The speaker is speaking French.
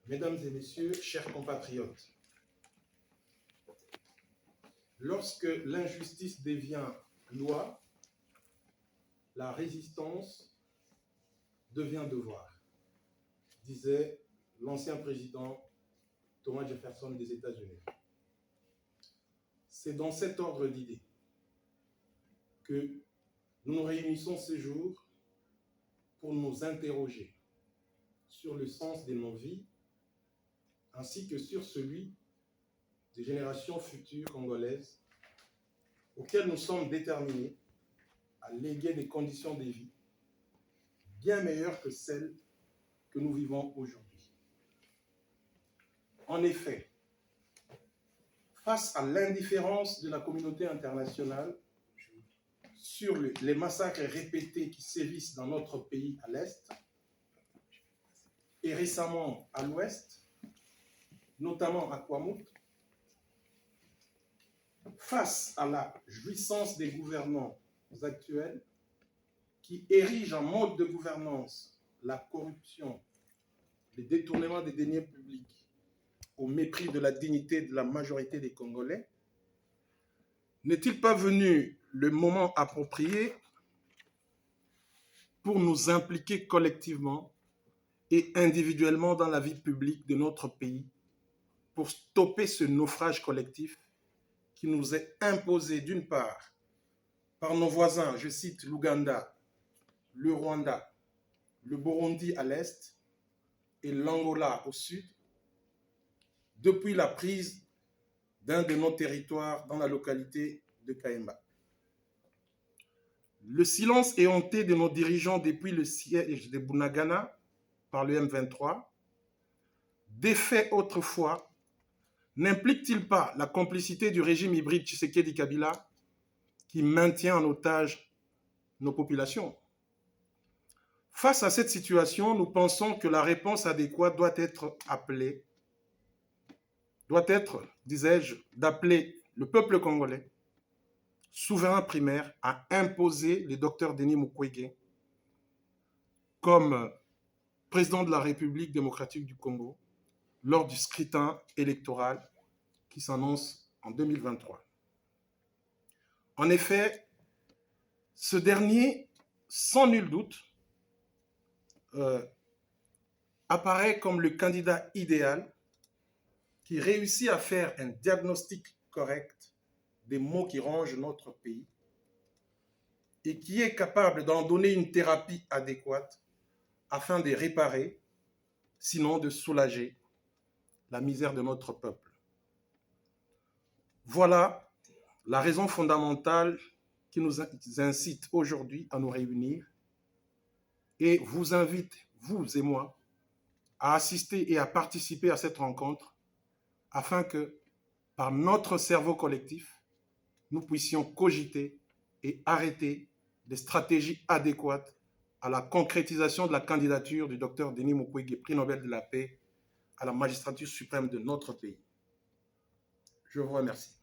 Mesdames et messieurs, chers compatriotes, lorsque l'injustice devient loi, la résistance devient devoir, disait l'ancien président Thomas Jefferson des États-Unis. C'est dans cet ordre d'idées que nous nous réunissons ce jour pour nous interroger sur le sens de nos vies ainsi que sur celui des générations futures congolaises auxquelles nous sommes déterminés à léguer des conditions de vie bien meilleures que celles que nous vivons aujourd'hui. En effet, face à l'indifférence de la communauté internationale sur les massacres répétés qui sévissent dans notre pays à l'Est et récemment à l'Ouest, notamment à Kouamout, face à la jouissance des gouvernants actuels qui érigent en mode de gouvernance la corruption, le détournement des deniers publics au mépris de la dignité de la majorité des Congolais, n'est-il pas venu le moment approprié pour nous impliquer collectivement et individuellement dans la vie publique de notre pays pour stopper ce naufrage collectif qui nous est imposé d'une part par nos voisins, je cite l'Ouganda, le Rwanda, le Burundi à l'est et l'Angola au sud, depuis la prise d'un de nos territoires dans la localité de Kaemba. Le silence éhonté de nos dirigeants depuis le siège de Bunagana par le M23, défait autrefois, n'implique-t-il pas la complicité du régime hybride Tshisekedi-Kabila qui maintient en otage nos populations? Face à cette situation, nous pensons que la réponse adéquate doit être, disais-je, d'appeler le peuple congolais, souverain primaire, à imposer le docteur Denis Mukwege comme président de la République démocratique du Congo lors du scrutin électoral qui s'annonce en 2023. En effet, ce dernier, sans nul doute, apparaît comme le candidat idéal qui réussit à faire un diagnostic correct des maux qui rongent notre pays et qui est capable d'en donner une thérapie adéquate afin de réparer, sinon de soulager, la misère de notre peuple. Voilà la raison fondamentale qui nous incite aujourd'hui à nous réunir et vous invite, vous et moi, à assister et à participer à cette rencontre afin que, par notre cerveau collectif, nous puissions cogiter et arrêter des stratégies adéquates à la concrétisation de la candidature du docteur Denis Mukwege, prix Nobel de la paix, à la magistrature suprême de notre pays. Je vous remercie.